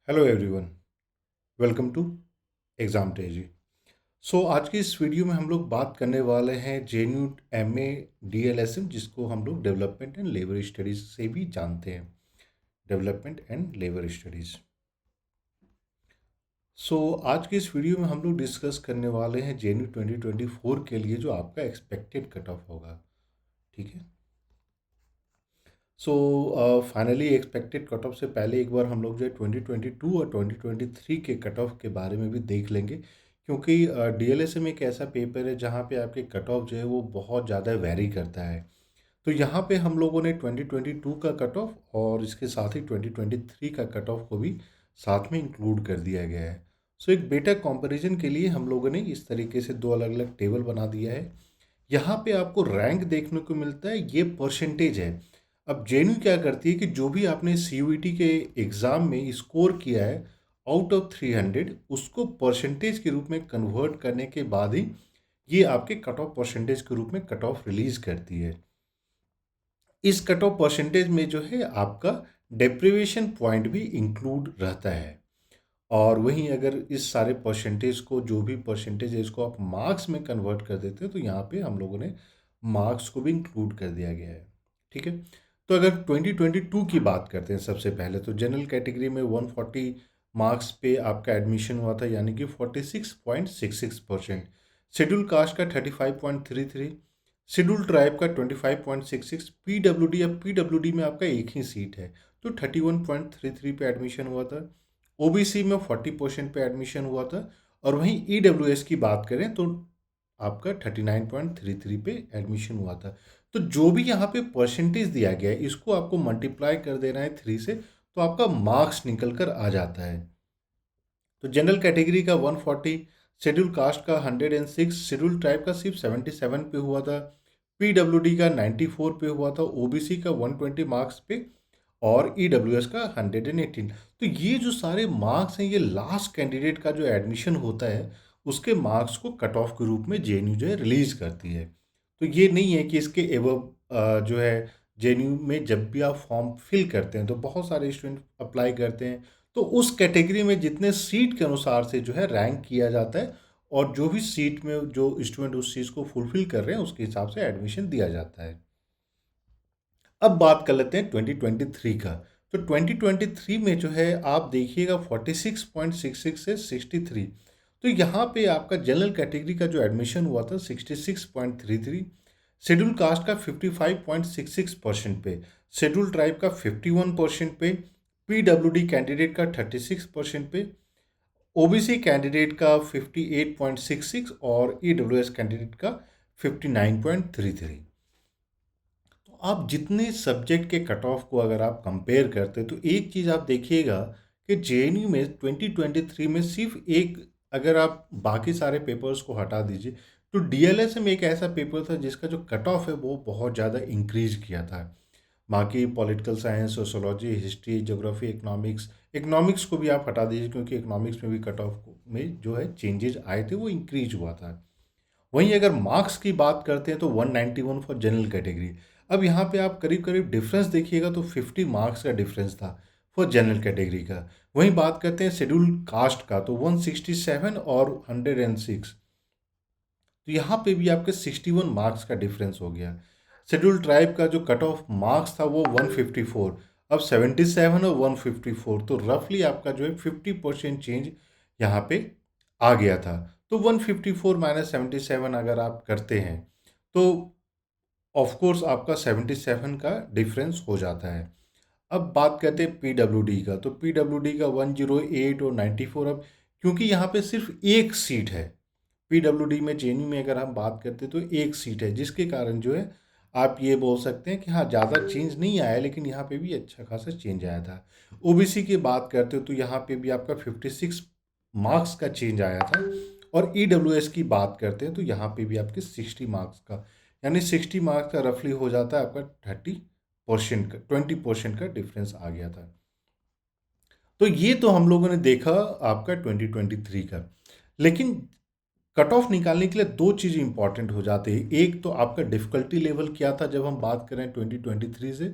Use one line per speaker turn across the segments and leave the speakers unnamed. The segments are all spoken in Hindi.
Hello everyone, welcome to exam Tezi. आज की इस वीडियो में हम लोग बात करने वाले हैं जेएनयू एमए डीएलएसएम, जिसको हम लोग डेवलपमेंट एंड लेबर स्टडीज़ से भी जानते हैं। Development and labour studies. आज की इस वीडियो में हम लोग डिस्कस करने वाले हैं जेएनयू 2024 के लिए जो आपका एक्सपेक्टेड कट ऑफ होगा। ठीक है। फाइनली एक्सपेक्टेड कट ऑफ से पहले एक बार हम लोग जो है 2022 और 2023 के कट ऑफ के बारे में भी देख लेंगे, क्योंकि डीएलएसएम एक ऐसा पेपर है जहाँ पे आपके कट ऑफ जो है वो बहुत ज़्यादा वेरी करता है। तो यहाँ पे हम लोगों ने 2022 का कट ऑफ और इसके साथ ही 2023 का कट ऑफ को भी साथ में इंक्लूड कर दिया गया है। एक बेटर कंपैरिजन के लिए हम लोगों ने इस तरीके से दो अलग अलग टेबल बना दिया है। यहाँ पे आपको रैंक देखने को मिलता है, ये परसेंटेज है। अब जेएनयू क्या करती है कि जो भी आपने सीयूईटी के एग्ज़ाम में स्कोर किया है आउट ऑफ 300, उसको परसेंटेज के रूप में कन्वर्ट करने के बाद ही ये आपके कट ऑफ परसेंटेज के रूप में कट ऑफ रिलीज करती है। इस कट ऑफ परसेंटेज में जो है आपका डेप्रिवेशन पॉइंट भी इंक्लूड रहता है। और वहीं अगर इस सारे परसेंटेज को, जो भी परसेंटेज है, इसको आप मार्क्स में कन्वर्ट कर देते हैं तो यहाँ पे हम लोगों ने मार्क्स को भी इंक्लूड कर दिया गया है। ठीक है। तो अगर 2022 की बात करते हैं, सबसे पहले तो जनरल कैटेगरी में 140 मार्क्स पे आपका एडमिशन हुआ था, यानी कि 46.66%। शेड्यूल कास्ट का 35.33, शेड्यूल ट्राइब का 25.66, पीडब्ल्यूडी या पीडब्ल्यूडी में आपका एक ही सीट है तो 31.33 पे एडमिशन हुआ था। ओबीसी में 40% पे एडमिशन हुआ था। और वहीं ईडब्ल्यूएस की बात करें तो आपका 39.33 पे एडमिशन हुआ था। तो जो भी यहाँ पे परसेंटेज दिया गया है, इसको आपको मल्टीप्लाई कर देना है 3 से, तो आपका मार्क्स निकल कर आ जाता है। तो जनरल कैटेगरी का 140, शेड्यूल कास्ट का 106, शेड्यूल ट्राइब का सिर्फ 77 पे हुआ था, पीडब्ल्यूडी का 94 पे हुआ था, ओबीसी का 120 मार्क्स पे और ईडब्ल्यूएस का 118। तो ये जो सारे मार्क्स हैं, ये लास्ट कैंडिडेट का जो एडमिशन होता है उसके मार्क्स को कट ऑफ के रूप में जेएनयू जो है रिलीज करती है। तो ये नहीं है कि इसके एवब जो है जेएनयू में जब भी आप फॉर्म फिल करते हैं तो बहुत सारे स्टूडेंट अप्लाई करते हैं, तो उस कैटेगरी में जितने सीट के अनुसार से जो है रैंक किया जाता है और जो भी सीट में जो स्टूडेंट उस चीज़ को फुलफिल कर रहे हैं उसके हिसाब से एडमिशन दिया जाता है। अब बात कर लेते हैं 2023 का। तो 2023 में जो है आप देखिएगा 46.66 से 63। तो यहाँ पे आपका जनरल कैटेगरी का जो एडमिशन हुआ था 66.33, शेड्यूल कास्ट का 55.66% पे, शेड्यूल ट्राइब का 51% पे, पीडब्ल्यूडी कैंडिडेट का 36% पे, ओबीसी कैंडिडेट का 58.66 और ईडब्ल्यूएस कैंडिडेट का 59.33। तो आप जितने सब्जेक्ट के कट ऑफ को अगर आप कंपेयर करते हैं तो एक चीज़ आप देखिएगा कि जेएनयू में 2023 में सिर्फ एक, अगर आप बाकी सारे पेपर्स को हटा दीजिए तो डीएलएस में एक ऐसा पेपर था जिसका जो कट ऑफ है वो बहुत ज़्यादा इंक्रीज किया था। बाकी political science, sociology, history, geography, economics, economics को भी आप हटा दीजिए क्योंकि इकोनॉमिक्स में भी कट ऑफ में जो है चेंजेस आए थे, वो इंक्रीज हुआ था। वहीं अगर मार्क्स की बात करते हैं तो 191 फॉर जनरल कैटेगरी। अब यहाँ पे आप करीब करीब डिफरेंस देखिएगा तो 50 मार्क्स का डिफरेंस था फॉर जनरल कैटेगरी का। वहीं बात करते हैं शेड्यूल कास्ट का तो 167 और 106। तो यहाँ पे भी आपके 61 मार्क्स का डिफरेंस हो गया। शेड्यूल ट्राइब का जो कट ऑफ मार्क्स था वो 154, अब 77 और 154, तो रफली आपका जो है 50% चेंज यहाँ पे आ गया था। तो 154 माइनस 77 अगर आप करते हैं तो ऑफ कोर्स आपका 77 का डिफरेंस हो जाता है। अब बात करते हैं पीडब्ल्यूडी का, तो पीडब्ल्यूडी का 108 और 94। अब क्योंकि यहाँ पे सिर्फ एक सीट है पीडब्ल्यूडी में, जेएनयू में अगर हम बात करते हैं तो एक सीट है, जिसके कारण जो है आप ये बोल सकते हैं कि हाँ ज़्यादा चेंज नहीं आया, लेकिन यहाँ पे भी अच्छा खासा चेंज आया था। ओबीसी की बात करते हो तो यहाँ पे भी आपका 56 मार्क्स का चेंज आया था। और ईडब्ल्यूएस की बात करते हैं तो यहाँ पे भी आपके 60 मार्क्स का, यानी 60 मार्क्स का रफली हो जाता है आपका 30% का, 20% का डिफरेंस आ गया था। तो ये तो हम लोगों ने देखा आपका 2023 का। लेकिन कट ऑफ निकालने के लिए दो चीज़ इंपॉर्टेंट हो जाती है। एक तो आपका डिफ़िकल्टी लेवल क्या था जब हम बात करें 2023 से,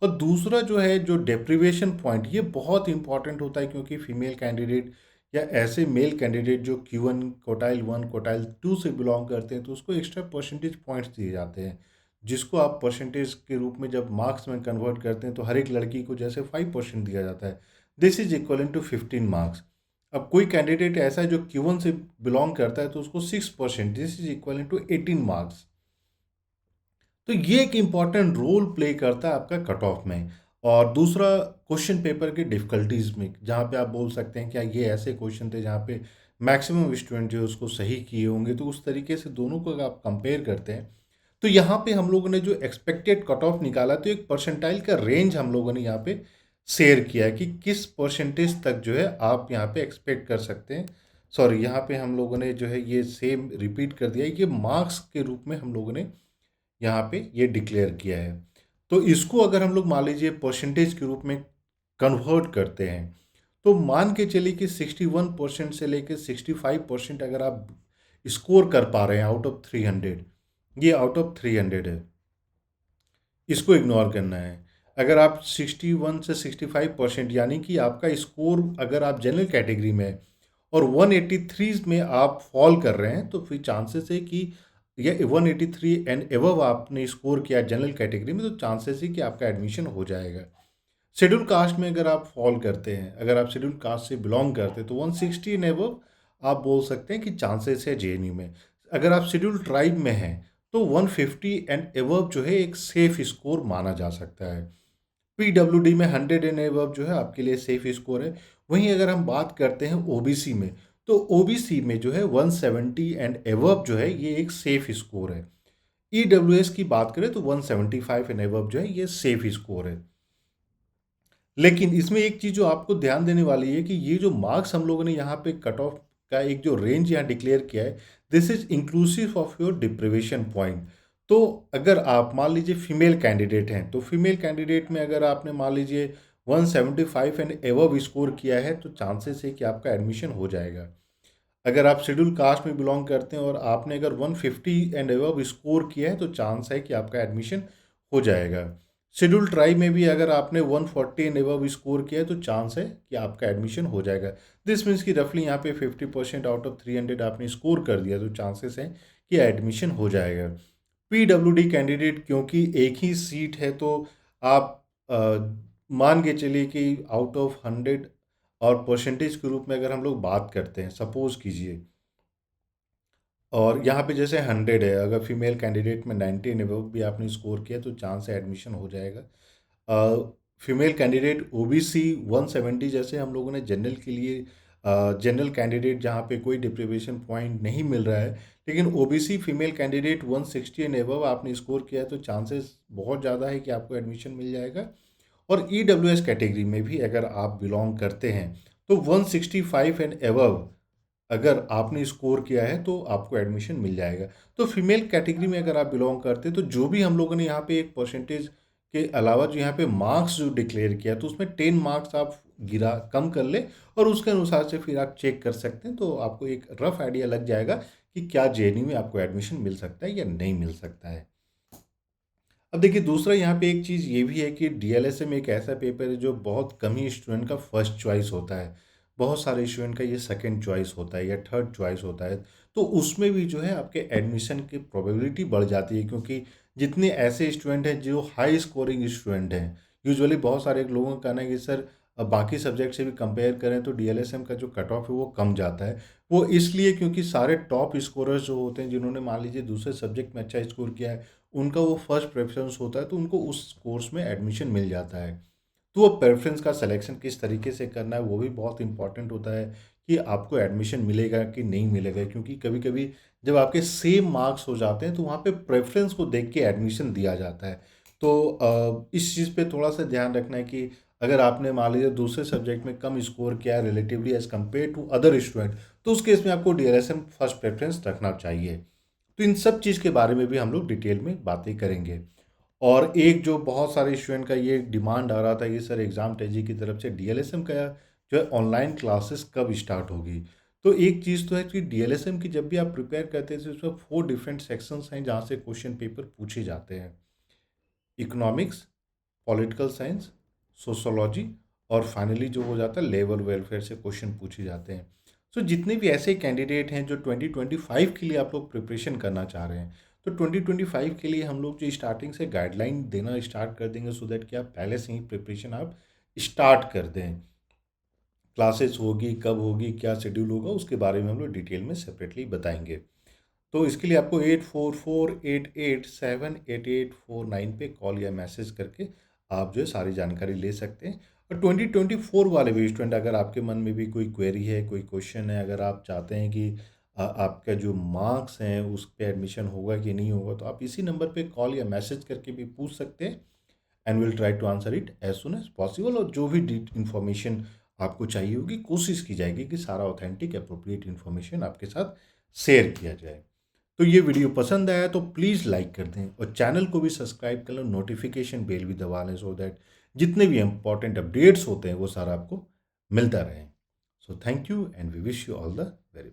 और दूसरा जो है जो डेप्रिवेशन पॉइंट, ये बहुत इंपॉर्टेंट होता है क्योंकि फीमेल कैंडिडेट या ऐसे मेल कैंडिडेट जो Q1 क्वार्टाइल 1 क्वार्टाइल 2 से बिलोंग करते हैं तो उसको एक्स्ट्रा परसेंटेज पॉइंट्स दिए जाते हैं, जिसको आप परसेंटेज के रूप में जब मार्क्स में कन्वर्ट करते हैं तो हर एक लड़की को जैसे 5% दिया जाता है, this is equal to 15 marks. अब कोई कैंडिडेट ऐसा है जो Q1 से बिलोंग करता है तो उसको 6%, this is equal to 18 marks. तो ये एक इम्पॉर्टेंट रोल प्ले करता है आपका कट ऑफ में। और दूसरा, क्वेश्चन पेपर की डिफ़िकल्टीज में, जहाँ पे आप बोल सकते हैं क्या ये ऐसे क्वेश्चन थे जहाँ पे मैक्सिमम स्टूडेंट जो है उसको सही किए होंगे, तो उस तरीके से दोनों को अगर आप कंपेयर करते हैं तो यहाँ पे हम लोगों ने जो एक्सपेक्टेड कट ऑफ निकाला तो एक परसेंटाइल का रेंज हम लोगों ने यहाँ पे शेयर किया है कि किस परसेंटेज तक जो है आप यहाँ पे एक्सपेक्ट कर सकते हैं। सॉरी, यहाँ पे हम लोगों ने जो है ये सेम रिपीट कर दिया है, ये मार्क्स के रूप में हम लोगों ने यहाँ पे ये डिक्लेयर किया है। तो इसको अगर हम लोग मान लीजिए परसेंटेज के रूप में कन्वर्ट करते हैं तो मान के चलिए कि 61% से लेकर 65% अगर आप स्कोर कर पा रहे हैं आउट ऑफ 300, ये आउट ऑफ 300 है, इसको इग्नोर करना है। अगर आप 61 से 65% यानी कि आपका स्कोर अगर आप जनरल कैटेगरी में है और 183 में आप फॉल कर रहे हैं तो फिर चांसेस है कि ये 183 एंड एबव आपने स्कोर किया जनरल कैटेगरी में तो चांसेस है कि आपका एडमिशन हो जाएगा। शेड्यूल कास्ट में अगर आप फॉल करते हैं, अगर आप शेड्यूल कास्ट से बिलोंग करते हैं तो 160 एंड एबव आप बोल सकते हैं कि चांसेस है जेएनयू में। अगर आप शेड्यूल ट्राइब में हैं तो 150 एंड एबव जो है एक सेफ स्कोर माना जा सकता है। पीडब्ल्यूडी में 100 एंड एबव जो है आपके लिए सेफ स्कोर है। वहीं अगर हम बात करते हैं ओबीसी में तो ओबीसी में जो है 170 एंड एबव जो है ये एक सेफ स्कोर है। ईडब्ल्यूएस की बात करें तो 175 एंड एबव जो है ये सेफ स्कोर है। लेकिन इसमें एक चीज़ जो आपको ध्यान देने वाली है कि ये जो मार्क्स हम लोगों ने यहाँ पे कट ऑफ का एक जो रेंज यहाँ डिक्लेयर किया है, this is inclusive of your deprivation point. तो अगर आप मान लीजिए फीमेल कैंडिडेट हैं तो फीमेल कैंडिडेट में अगर आपने मान लीजिए 175 एंड एबव स्कोर किया है तो चांसेस है कि आपका एडमिशन हो जाएगा। अगर आप शेड्यूल कास्ट में बिलोंग करते हैं और आपने अगर 150 एंड अबव स्कोर किया है तो चांस है कि आपका एडमिशन हो जाएगा। शेड्यूल ट्राइब में भी अगर आपने 140 एंड अबव स्कोर किया है तो चांस है कि आपका एडमिशन हो जाएगा। दिस मीन्स कि रफली यहाँ पे 50% आउट ऑफ 300 आपने स्कोर कर दिया तो चांसेस हैं कि एडमिशन हो जाएगा। पीडब्ल्यूडी कैंडिडेट क्योंकि एक ही सीट है तो आप मान के चलिए कि आउट ऑफ 100 और परसेंटेज के रूप में अगर हम लोग बात करते हैं, सपोज कीजिए, और यहाँ पे जैसे 100 है, अगर फीमेल कैंडिडेट में 90 एंड अबव भी आपने स्कोर किया तो चांस है एडमिशन हो जाएगा। फीमेल कैंडिडेट ओबीसी 170 जैसे हम लोगों ने जनरल के लिए, जनरल कैंडिडेट जहाँ पे कोई डिप्रिवेशन पॉइंट नहीं मिल रहा है, लेकिन OBC female candidate 160 and above आपने स्कोर किया है तो चांसेस बहुत ज़्यादा है कि आपको एडमिशन मिल जाएगा। और ईडब्ल्यूएस कैटेगरी में भी अगर आप बिलोंग करते हैं तो 165 एंड अबव अगर आपने स्कोर किया है तो आपको एडमिशन मिल जाएगा। तो फीमेल कैटेगरी में अगर आप बिलोंग करते हैं तो जो भी हम लोगों ने यहाँ पे एक परसेंटेज के अलावा जो यहाँ पे मार्क्स जो डिक्लेयर किया तो उसमें 10 मार्क्स आप गिरा कम कर ले और उसके अनुसार से फिर आप चेक कर सकते हैं तो आपको एक रफ आइडिया लग जाएगा कि क्या जेएनयू में आपको एडमिशन मिल सकता है या नहीं मिल सकता है। अब देखिए दूसरा यहाँ पे एक चीज़ ये भी है कि डीएलएसए में एक ऐसा पेपर है जो बहुत कम ही स्टूडेंट का फर्स्ट चॉइस होता है, बहुत सारे स्टूडेंट का ये सेकंड चॉइस होता है या थर्ड चॉइस होता है। तो उसमें भी जो है आपके एडमिशन की प्रोबेबिलिटी बढ़ जाती है क्योंकि जितने ऐसे स्टूडेंट हैं जो हाई स्कोरिंग स्टूडेंट हैं, यूजुअली बहुत सारे लोगों का कहना है कि सर बाकी सब्जेक्ट से भी कंपेयर करें तो डीएलएसएम का जो कट ऑफ है वो कम जाता है। वो इसलिए क्योंकि सारे टॉप स्कोरर्स जो होते हैं जिन्होंने मान लीजिए दूसरे सब्जेक्ट में अच्छा स्कोर किया है उनका वो फर्स्ट प्रेफरेंस होता है तो उनको उस कोर्स में एडमिशन मिल जाता है। तो वो प्रेफरेंस का सिलेक्शन किस तरीके से करना है वो भी बहुत इंपॉर्टेंट होता है कि आपको एडमिशन मिलेगा कि नहीं मिलेगा, क्योंकि कभी कभी जब आपके सेम मार्क्स हो जाते हैं तो वहाँ पे प्रेफरेंस को देख के एडमिशन दिया जाता है। तो इस चीज़ पे थोड़ा सा ध्यान रखना है कि अगर आपने मान लीजिए दूसरे सब्जेक्ट में कम स्कोर किया है relatively as compare to other student तो उस केस में आपको डीएलएसएम फर्स्ट प्रेफरेंस रखना चाहिए। तो इन सब चीज़ के बारे में भी हम लोग डिटेल में बातें करेंगे। और एक जो बहुत सारे स्टूडेंट का ये डिमांड आ रहा था कि सर एग्ज़ाम टेजी की तरफ से डीएलएसएम का जो है ऑनलाइन क्लासेस कब स्टार्ट होगी। तो एक चीज़ तो है कि डीएलएसएम की जब भी आप प्रिपेयर करते हैं तो उसमें 4 डिफरेंट सेक्शंस हैं जहाँ से क्वेश्चन पेपर पूछे जाते हैं। इकोनॉमिक्स, पॉलिटिकल साइंस, सोशोलॉजी और फाइनली जो हो जाता है लेबर वेलफेयर से क्वेश्चन पूछे जाते हैं। सो जितने भी ऐसे कैंडिडेट हैं जो 2025 के लिए आप लोग प्रिपरेशन करना चाह रहे हैं, तो 2025 के लिए हम लोग जो स्टार्टिंग से गाइडलाइन देना स्टार्ट कर देंगे, सो दैट कि आप पहले से ही प्रिपरेशन आप स्टार्ट कर दें। क्लासेस होगी, कब होगी, क्या शेड्यूल होगा, उसके बारे में हम लोग डिटेल में सेपरेटली बताएंगे। तो इसके लिए आपको 8448878849 पे कॉल या मैसेज करके आप जो है सारी जानकारी ले सकते हैं। और 2024 वाले भी स्टूडेंट, अगर आपके मन में भी कोई क्वेरी है, कोई क्वेश्चन है, अगर आप चाहते हैं कि आपका जो मार्क्स हैं उस पे एडमिशन होगा कि नहीं होगा, तो आप इसी नंबर पे कॉल या मैसेज करके भी पूछ सकते हैं, and will try to answer it as soon as possible. और जो भी इन्फॉर्मेशन आपको चाहिए होगी, कोशिश की जाएगी कि सारा ऑथेंटिक अप्रोप्रिएट इन्फॉर्मेशन आपके साथ शेयर किया जाए। तो ये वीडियो पसंद आया तो प्लीज़ लाइक कर दें और चैनल को भी सब्सक्राइब कर लो, नोटिफिकेशन बेल भी दबा लें, सो दैट जितने भी इंपॉर्टेंट अपडेट्स होते हैं वो सारा आपको मिलता रहे। So thank you and we wish you all the very